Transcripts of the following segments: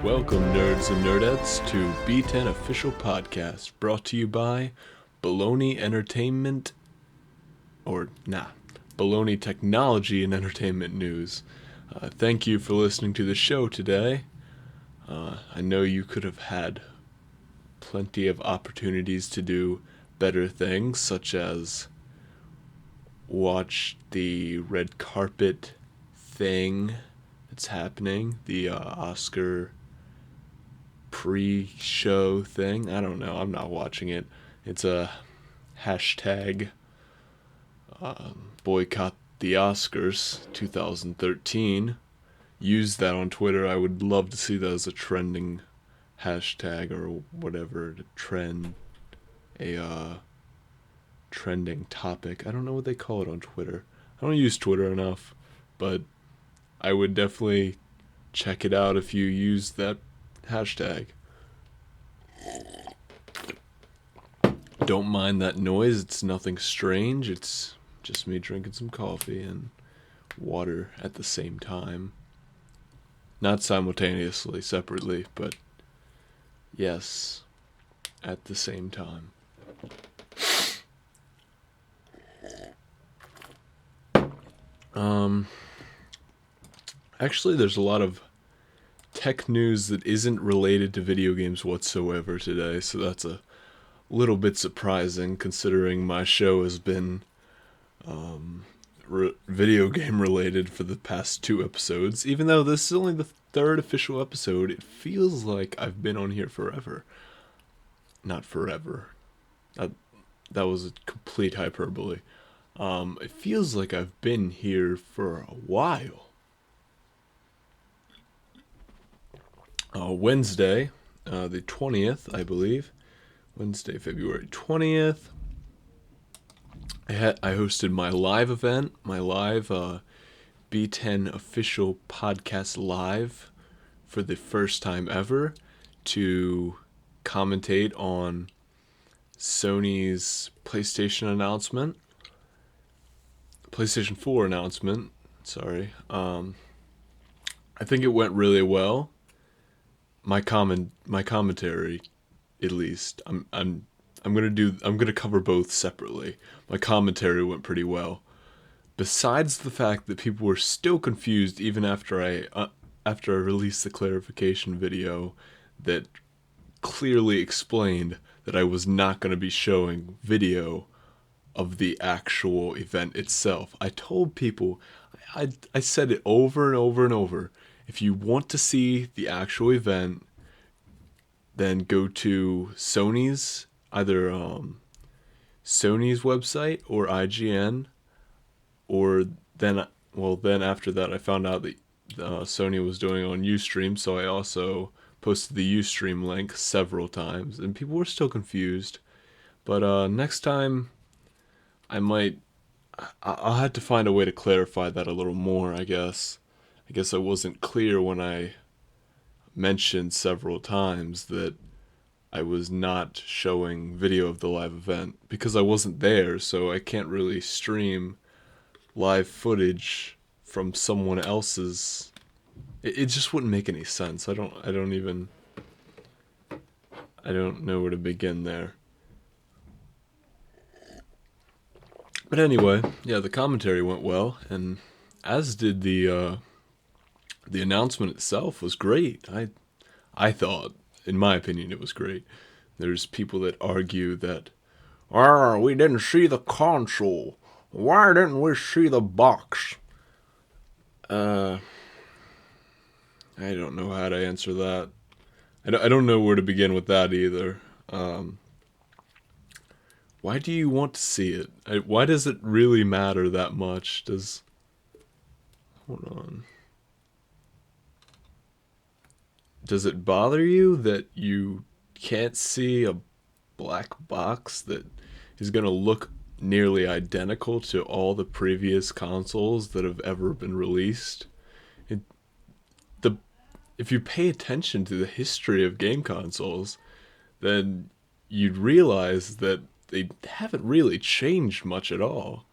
Welcome, nerds and nerdettes, to B10 Official Podcast, brought to you by Bullogna Entertainment, Bullogna Technology and Entertainment News. Thank you for listening to the show today. I know you could have had plenty of opportunities to do better things, such as watch the red carpet thing that's happening, the Oscar pre-show thing. I don't know. I'm not watching it. It's a hashtag boycott the Oscars 2013. Use that on Twitter. I would love to see that as a trending hashtag or whatever to trend a trending topic. I don't know what they call it on Twitter. I don't use Twitter enough, but I would definitely check it out if you use that hashtag. Don't mind that noise. It's nothing strange. It's just me drinking some coffee and water at the same time. Not simultaneously, separately, but yes, at the same time. Actually, there's a lot of tech news that isn't related to video games whatsoever today, so that's a little bit surprising considering my show has been video game related for the past 2 episodes. Even though this is only the 3rd official episode, it feels like I've been on here forever. Not forever. That was a complete hyperbole. It feels like I've been here for a while. Wednesday, the 20th, I believe. Wednesday, February 20th. I hosted my live event, my live B10 official podcast live for the first time ever to commentate on Sony's PlayStation 4 announcement. Sorry. I think it went really well. My commentary, at least. I'm gonna cover both separately. My commentary went pretty well. Besides the fact that people were still confused even after I released the clarification video that clearly explained that I was not going to be showing video of the actual event itself. I told people, I said it over and over and over. If you want to see the actual event, then go to Sony's, either Sony's website or IGN, or then after that I found out that Sony was doing it on Ustream, so I also posted the Ustream link several times, and people were still confused. But next time, I'll have to find a way to clarify that a little more, I guess. I guess I wasn't clear when I mentioned several times that I was not showing video of the live event because I wasn't there, so I can't really stream live footage from someone else's. It just wouldn't make any sense. I don't know where to begin there. But anyway, yeah, the commentary went well, and as did the announcement itself was great. I thought, in my opinion, it was great. There's people that argue that, we didn't see the console. Why didn't we see the box? I don't know how to answer that. I don't know where to begin with that either. Why do you want to see it? Why does it really matter that much? Hold on. Does it bother you that you can't see a black box that is going to look nearly identical to all the previous consoles that have ever been released? If you pay attention to the history of game consoles, then you'd realize that they haven't really changed much at all.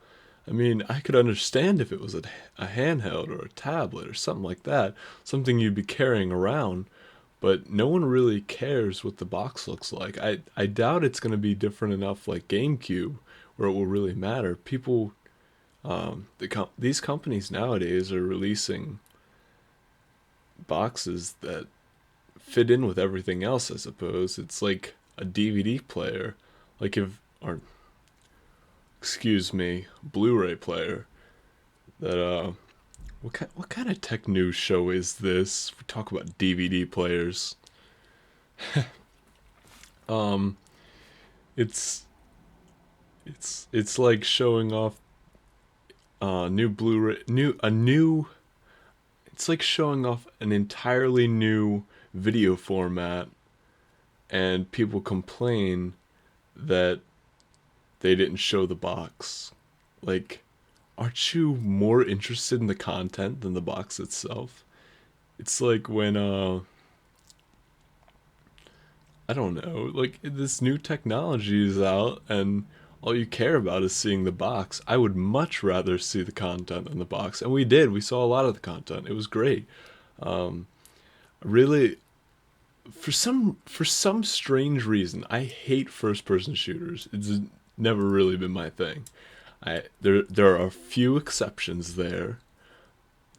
I mean, I could understand if it was a handheld or a tablet or something like that, something you'd be carrying around. but no one really cares what the box looks like. I doubt it's going to be different enough like GameCube where it will really matter. People, these companies nowadays are releasing boxes that fit in with everything else, I suppose. It's like a DVD player, like if, or excuse me, Blu-ray player. That what kind of tech news show is this? We talk about DVD players. Um, it's it's like showing off new Blu-ray, new a new. It's like showing off an entirely new video format, and people complain that they didn't show the box. Like, aren't you more interested in the content than the box itself? It's like when I don't know, like this new technology is out and all you care about is seeing the box. I would much rather see the content than the box. And we did. We saw a lot of the content. It was great. Um really for some strange reason, I hate first person shooters. It's never really been my thing. There are a few exceptions there,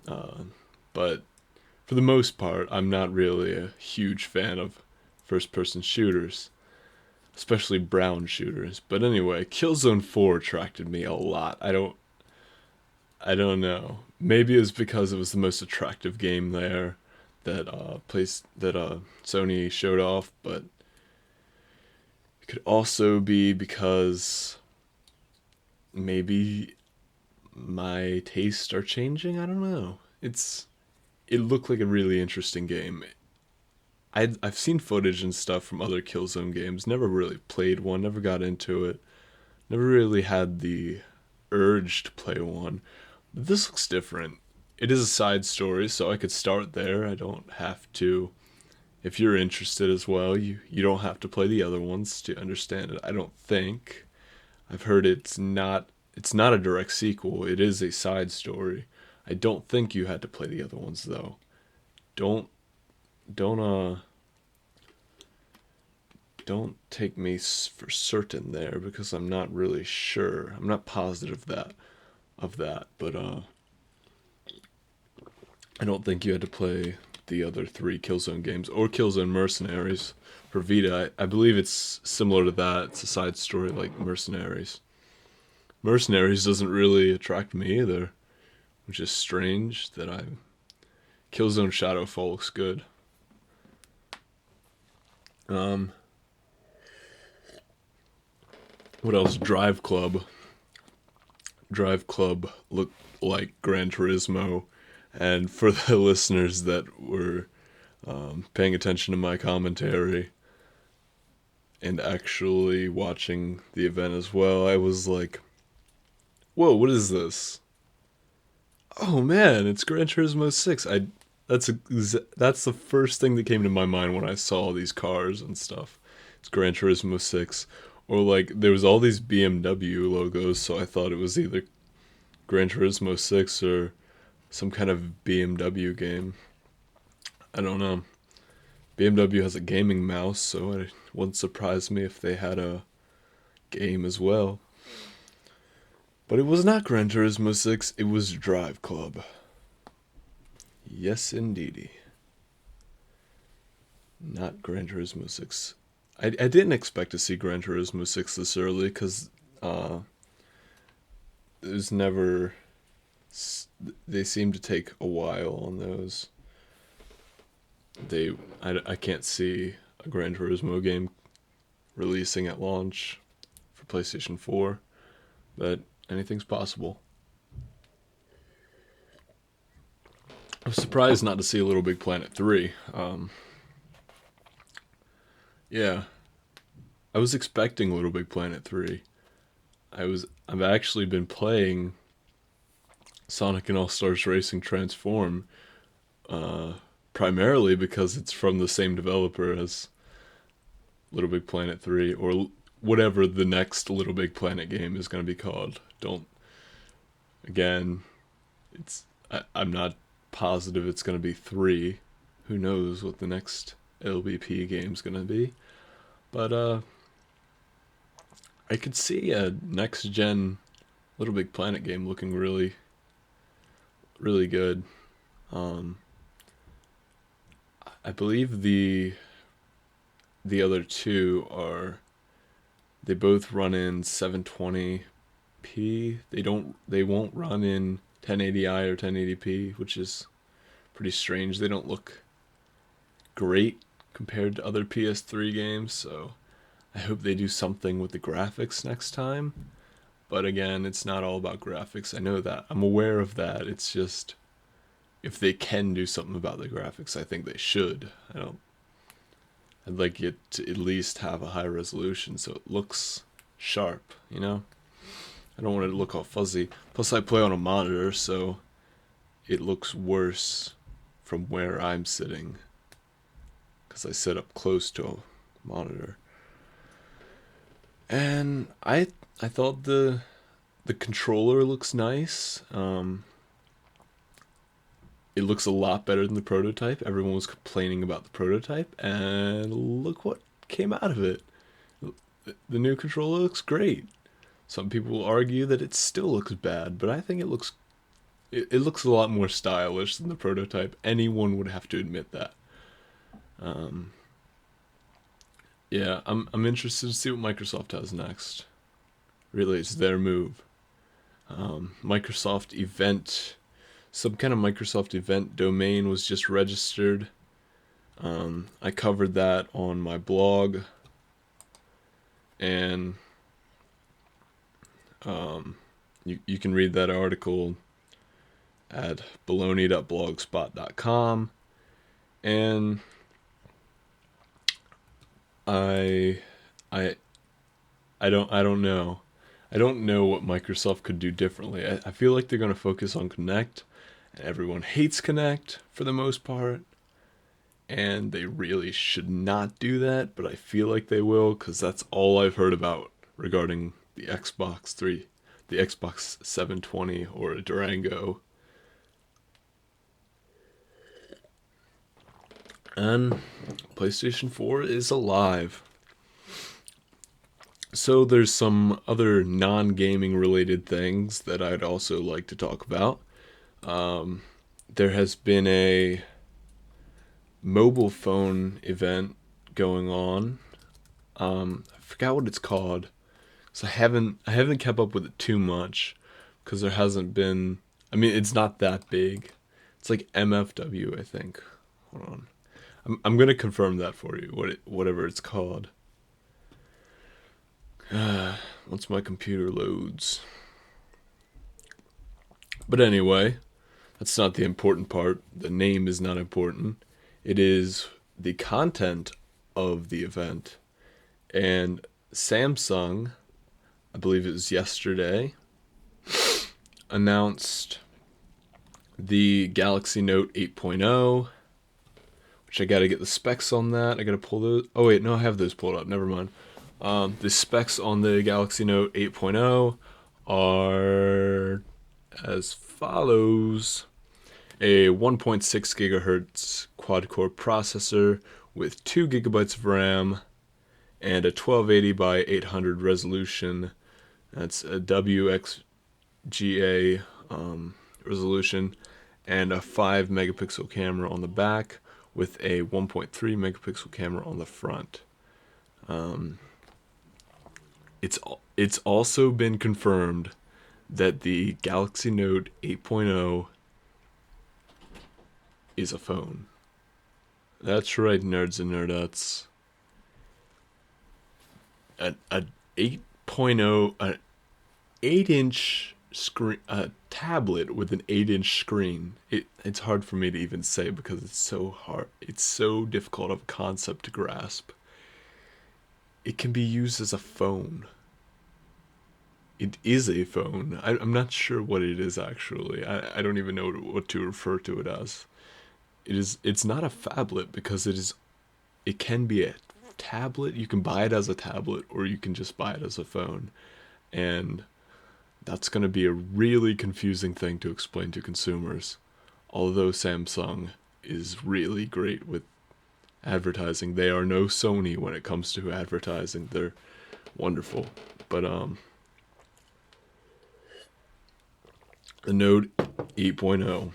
uh, but for the most part, I'm not really a huge fan of first person shooters, especially brown shooters. But anyway, Killzone 4 attracted me a lot. I don't know. Maybe it was because it was the most attractive game there that Sony showed off, but it could also be because maybe my tastes are changing. I don't know. It looked like a really interesting game. I've seen footage and stuff from other Killzone games. Never really played one. Never got into it. Never really had the urge to play one. But this looks different. It is a side story, so I could start there. I don't have to. If you're interested as well, you don't have to play the other ones to understand it. I don't think. I've heard it's not a direct sequel. It is a side story. I don't think you had to play the other ones though. Don't don't don't take me for certain there because I'm not really sure. I'm not positive that, but I don't think you had to play the other three Killzone games or Killzone Mercenaries for Vita. I believe it's similar to that. It's a side story like Mercenaries. Mercenaries doesn't really attract me either, which is strange that I Killzone Shadowfall looks good. Um, what else? Drive Club looked like Gran Turismo, and for the listeners that were paying attention to my commentary and actually watching the event as well, I was like, "Whoa, what is this? Oh man, it's Gran Turismo 6." That's the first thing that came to my mind when I saw these cars and stuff. It's Gran Turismo 6. Or like there was all these BMW logos, so I thought it was either Gran Turismo 6 or some kind of BMW game. I don't know. BMW has a gaming mouse, so it wouldn't surprise me if they had a game as well. But it was not Gran Turismo 6, it was Drive Club. Yes, indeedy. Not Gran Turismo 6. I didn't expect to see Gran Turismo 6 this early because there's never. They seem to take a while on those. I can't see a Gran Turismo game releasing at launch for PlayStation 4, but anything's possible. I was surprised not to see Little Big Planet 3. Yeah, I was expecting Little Big Planet 3. I've actually been playing Sonic and All Stars Racing Transform uh, primarily because it's from the same developer as Little Big Planet 3 or whatever the next Little Big Planet game is going to be called. Don't again, I'm not positive it's going to be 3. Who knows what the next LBP game's gonna be. But I could see a next gen Little Big Planet game looking really, really good. Um, I believe the other two are they both run in 720p. They won't run in 1080i or 1080p, which is pretty strange. They don't look great compared to other PS3 games, so I hope they do something with the graphics next time. But again, it's not all about graphics. I know that. I'm aware of that. It's just if they can do something about the graphics, I think they should. I'd like it to at least have a high resolution so it looks sharp, you know? I don't want it to look all fuzzy. Plus I play on a monitor, so it looks worse from where I'm sitting because I sit up close to a monitor. And I thought the controller looks nice. It looks a lot better than the prototype. Everyone was complaining about the prototype, and look what came out of it. The new controller looks great. Some people will argue that it still looks bad, but I think it looks a lot more stylish than the prototype. Anyone would have to admit that. Um, yeah, I'm interested to see what Microsoft has next. Really, it's their move. Microsoft event, some kind of Microsoft event domain was just registered. I covered that on my blog, and you can read that article at bullogna.blogspot.com. And I I I don't know. I don't know what Microsoft could do differently. I feel like they're going to focus on Connect, and everyone hates Connect for the most part, and they really should not do that, but I feel like they will because that's all I've heard about regarding the Xbox 3, the Xbox 720 or a Durango. And PlayStation 4 is alive. So there's some other non-gaming related things that I'd also like to talk about. Um, there has been a mobile phone event going on. I forgot what it's called. So I haven't kept up with it too much because there hasn't been. I mean, it's not that big. It's like MFW, I think. Hold on. I'm gonna confirm that for you. Whatever it's called. Once my computer loads. But anyway, that's not the important part. The name is not important. It is the content of the event. And Samsung, I believe it was yesterday, announced the Galaxy Note 8.0, which I gotta get the specs on that. I gotta pull those. Oh wait, no, I have those pulled up. Never mind. The specs on the Galaxy Note 8.0 are as follows: a 1.6 gigahertz quad-core processor with 2 gigabytes of RAM and a 1280 by 800 resolution. That's a WXGA resolution, and a 5 megapixel camera on the back with a 1.3 megapixel camera on the front. It's also been confirmed that the Galaxy Note 8.0 is a phone. That's right, nerds and nerdettes. A 8.0, an 8-inch screen, a tablet with an 8-inch screen. It's hard for me to even say because it's so hard. It's so difficult of a concept to grasp. It can be used as a phone. It is a phone. I'm not sure what it is actually. I don't even know what to refer to it as. It's not a phablet because it can be a tablet. You can buy it as a tablet or you can just buy it as a phone. And that's going to be a really confusing thing to explain to consumers. Although Samsung is really great with advertising. They are no Sony when it comes to advertising. They're wonderful. But the Note 8.0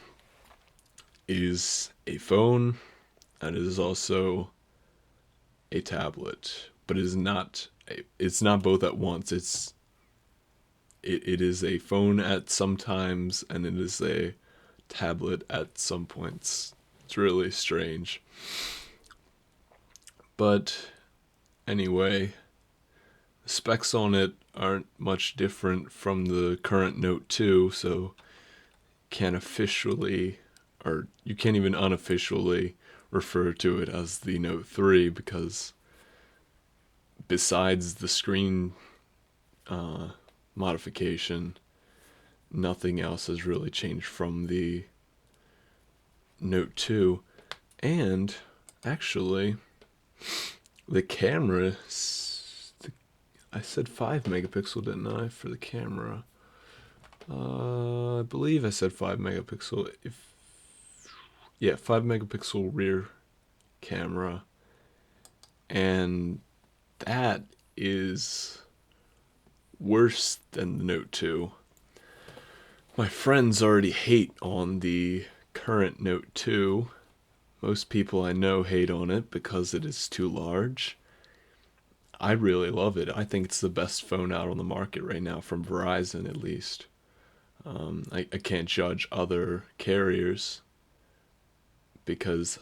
is a phone and it is also a tablet, but it's not both at once. It is a phone at some times and it is a tablet at some points. It's really strange. But anyway, the specs on it aren't much different from the current Note 2, so you can't even unofficially refer to it as the Note 3 because besides the screen modification, nothing else has really changed from the Note 2. And actually, the camera, I said 5 megapixel, didn't I, for the camera? I believe I said 5 megapixel. 5 megapixel rear camera. And that is worse than the Note 2. My friends already hate on the current Note 2. Most people I know hate on it because it is too large. I really love it. I think it's the best phone out on the market right now, from Verizon at least. I can't judge other carriers because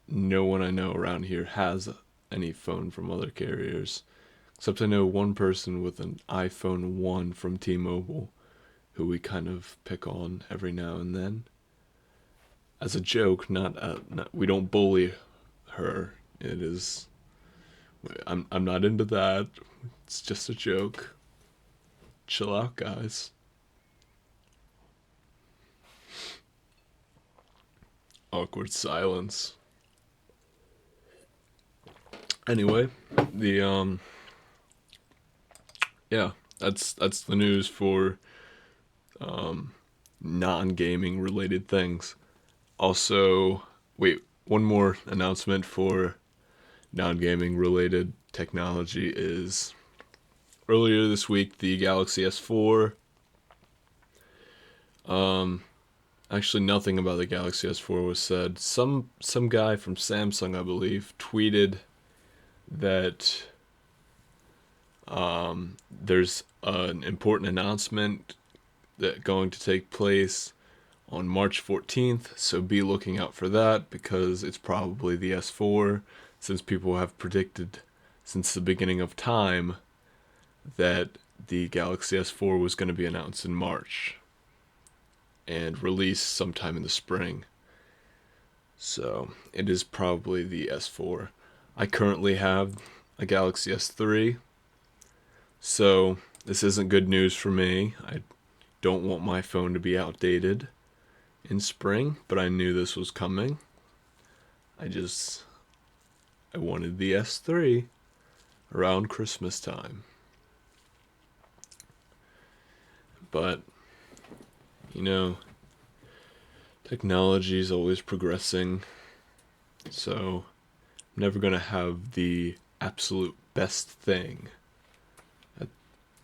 no one I know around here has any phone from other carriers. Except I know one person with an iPhone 1 from T-Mobile who we kind of pick on every now and then. As a joke, not we don't bully her. It is I'm not into that. It's just a joke. Chill out, guys. Awkward silence. Anyway, the yeah, that's the news for non-gaming related things. Also, wait, one more announcement for non-gaming related technology is earlier this week the Galaxy S4. Actually, nothing about the Galaxy S4 was said. Some guy from Samsung, I believe, tweeted that there's an important announcement that going to take place on March 14th, so be looking out for that because it's probably the S4, since people have predicted since the beginning of time that the Galaxy S4 was going to be announced in March and released sometime in the spring. So it is probably the S4. I currently have a Galaxy S3, so this isn't good news for me. I don't want my phone to be outdated in spring, but I knew this was coming. I wanted the S3 around Christmas time. But, technology is always progressing, so I'm never going to have the absolute best thing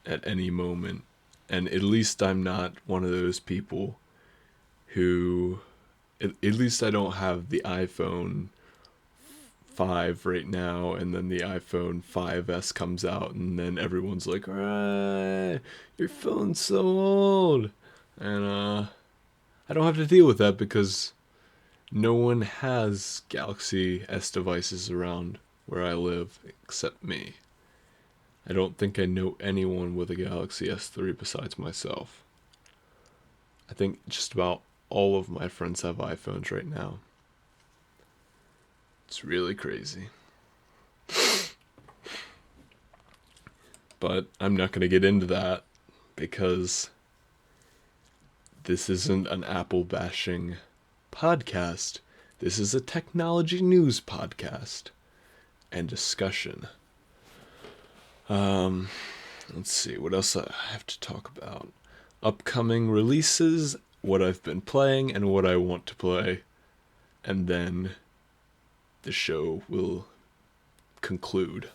at any moment. And at least I'm not one of those people who, at least I don't have the iPhone 5 right now, and then the iPhone 5S comes out, and then everyone's like, "Alright, your phone's so old," and I don't have to deal with that because no one has Galaxy S devices around where I live except me. I don't think I know anyone with a Galaxy S3 besides myself. I think just about all of my friends have iPhones right now. It's really crazy. But I'm not going to get into that because this isn't an Apple bashing podcast. This is a technology news podcast and discussion. Let's see, what else I have to talk about. Upcoming releases, what I've been playing, and what I want to play. And then the show will conclude.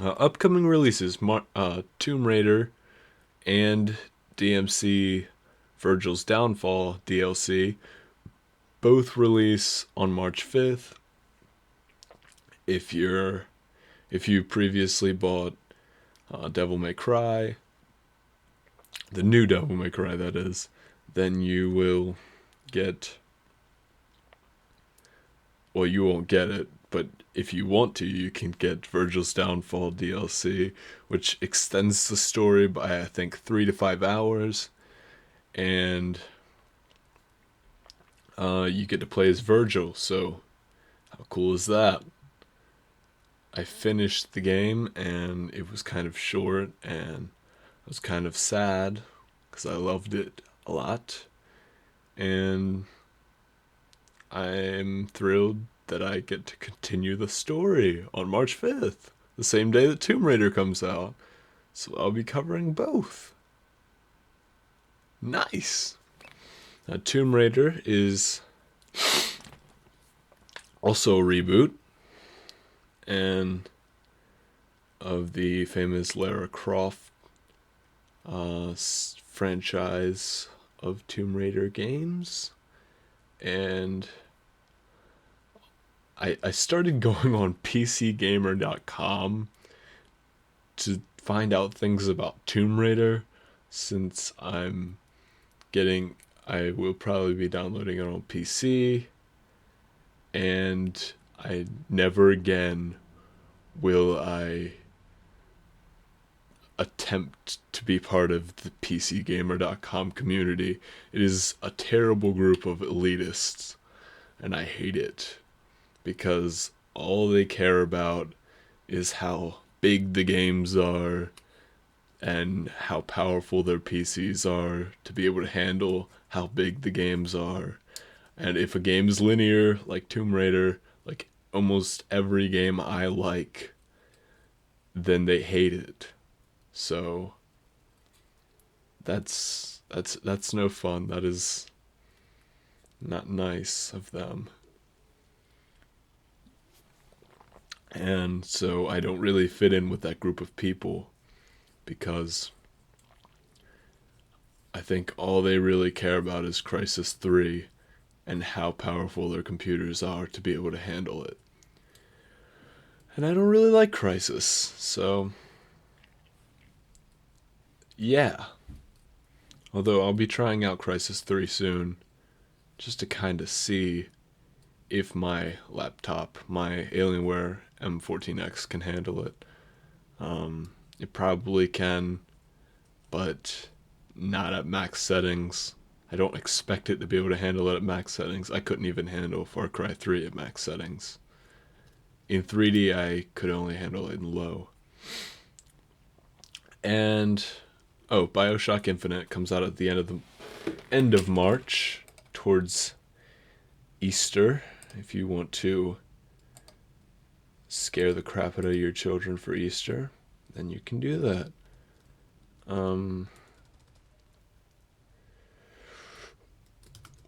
Upcoming releases: Tomb Raider and DMC Virgil's Downfall DLC both release on March 5th. If you previously bought Devil May Cry, the new Devil May Cry that is, then you will get, well, you won't get it, but if you want to, you can get Virgil's Downfall DLC, which extends the story by I think 3 to 5 hours, and you get to play as Virgil. So how cool is that? I finished the game and it was kind of short and I was kind of sad because I loved it a lot, and I'm thrilled that I get to continue the story on March 5th, the same day that Tomb Raider comes out. So I'll be covering both. Nice! Tomb Raider is also a reboot, and of the famous Lara Croft franchise of Tomb Raider games. And I started going on PCGamer.com to find out things about Tomb Raider, since I will probably be downloading it on PC, and I never again will I attempt to be part of the PCGamer.com community. It is a terrible group of elitists, and I hate it, because all they care about is how big the games are and how powerful their PCs are to be able to handle how big the games are. And if a game is linear, like Tomb Raider, like almost every game I like, then they hate it. So that's no fun. That is not nice of them. And so I don't really fit in with that group of people, because I think all they really care about is Crysis 3 and how powerful their computers are to be able to handle it. And I don't really like Crysis, so yeah. Although I'll be trying out Crysis 3 soon, just to kind of see if my laptop, my Alienware M14X, can handle it. It probably can, but not at max settings. I don't expect it to be able to handle it at max settings. I couldn't even handle Far Cry 3 at max settings. In 3D, I could only handle it in low. And BioShock Infinite comes out at the end of March, towards Easter. If you want to scare the crap out of your children for Easter, then you can do that.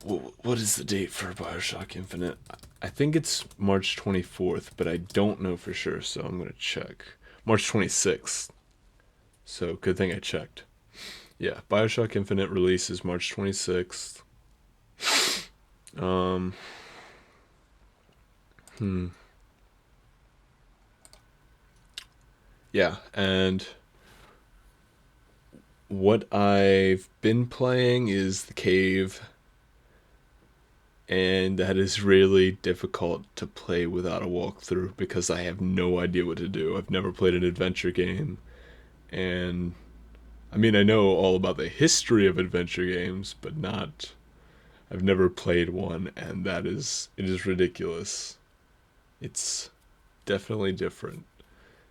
What is the date for BioShock Infinite? I think it's March 24th, but I don't know for sure, so I'm going to check. March 26th. So, good thing I checked. Yeah, BioShock Infinite releases March 26th. Yeah, and what I've been playing is The Cave, and that is really difficult to play without a walkthrough because I have no idea what to do. I've never played an adventure game, and I mean, I know all about the history of adventure games, but I've never played one, and it is ridiculous. It's definitely different.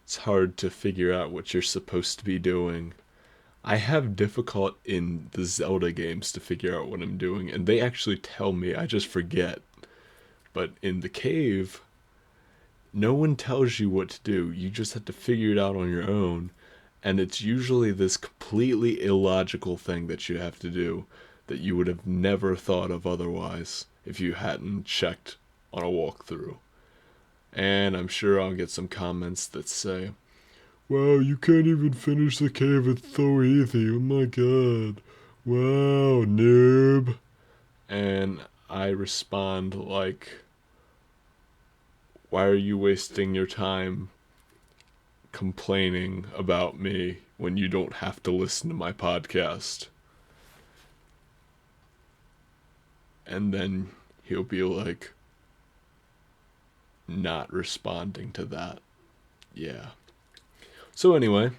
It's hard to figure out what you're supposed to be doing. I have difficult in the Zelda games to figure out what I'm doing, and they actually tell me, I just forget. But in The Cave, no one tells you what to do. You just have to figure it out on your own, and it's usually this completely illogical thing that you have to do that you would have never thought of otherwise if you hadn't checked on a walkthrough. And I'm sure I'll get some comments that say, "Wow, you can't even finish the cave, it's so easy, oh my god. Wow, noob." And I respond like, why are you wasting your time complaining about me when you don't have to listen to my podcast? And then he'll be like, not responding to that. Yeah. So anyway,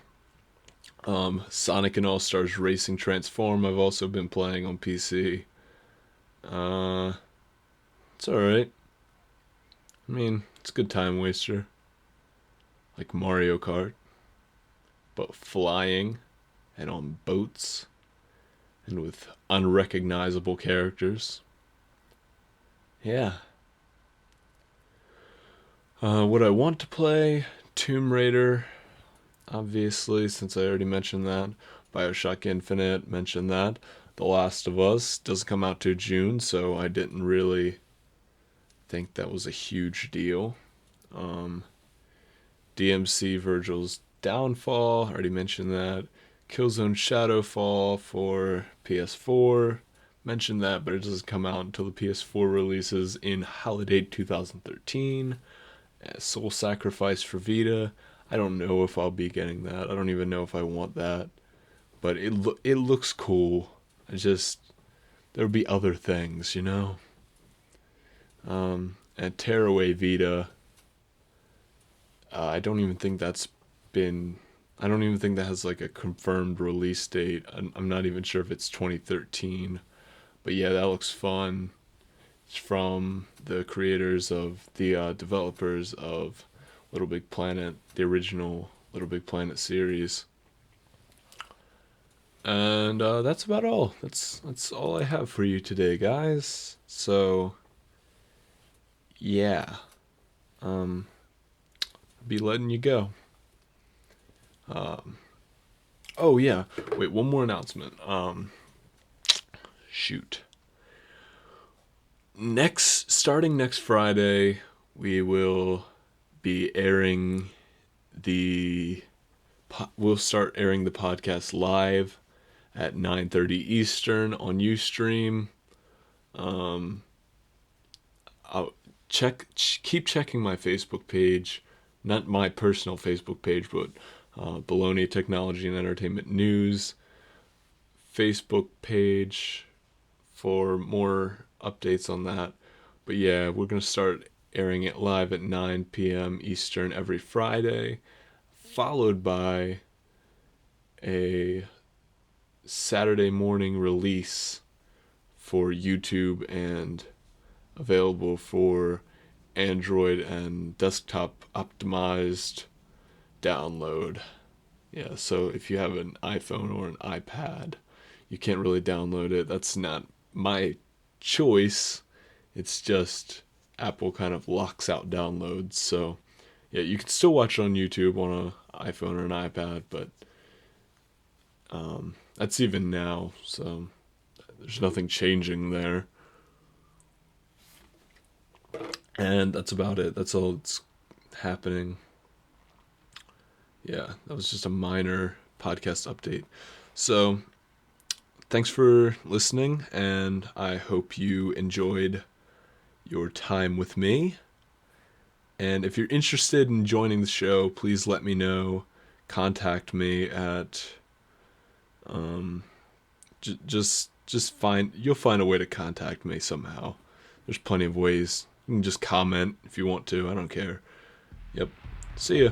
Sonic and All Stars Racing Transform I've also been playing on PC. It's alright. I mean, it's a good time waster. Like Mario Kart. But flying and on boats and with unrecognizable characters. Yeah. Would I want to play Tomb Raider? Obviously, since I already mentioned that. Bioshock Infinite, mentioned that. The Last of Us doesn't come out till June, so I didn't really think that was a huge deal. DMC Virgil's Downfall, already mentioned that. Killzone Shadowfall for PS4, mentioned that, but it doesn't come out until the PS4 releases in holiday 2013. Soul Sacrifice for Vita, I don't know if I'll be getting that. I don't even know if I want that, but it looks cool. I just there'll be other things, you know. And Tearaway Vita, I don't even think that's been. I don't even think that has like a confirmed release date. I'm not even sure if it's 2013, but yeah, that looks fun. It's from the creators of the developers of Little Big Planet, the original Little Big Planet series. And that's about all. That's all I have for you today, guys. So yeah, I'll be letting you go. Oh yeah, wait, one more announcement. Shoot. Starting next Friday, we will be airing the we'll start airing the podcast live at 9:30 Eastern on Ustream. I'll keep checking my Facebook page, not my personal Facebook page, but Bullogna Technology and Entertainment News Facebook page for more updates on that. But yeah, we're going to start airing it live at 9 p.m. Eastern every Friday, followed by a Saturday morning release for YouTube and available for Android and desktop optimized download. Yeah, so if you have an iPhone or an iPad, you can't really download it. That's not my choice. It's just Apple kind of locks out downloads. So yeah, you can still watch it on YouTube on an iPhone or an iPad, but that's even now. So there's nothing changing there. And that's about it. That's all that's happening. Yeah, that was just a minor podcast update. So thanks for listening, and I hope you enjoyed your time with me. And if you're interested in joining the show, please let me know. Contact me at you'll find a way to contact me somehow. There's plenty of ways. You can just comment if you want to. I don't care. Yep. See ya.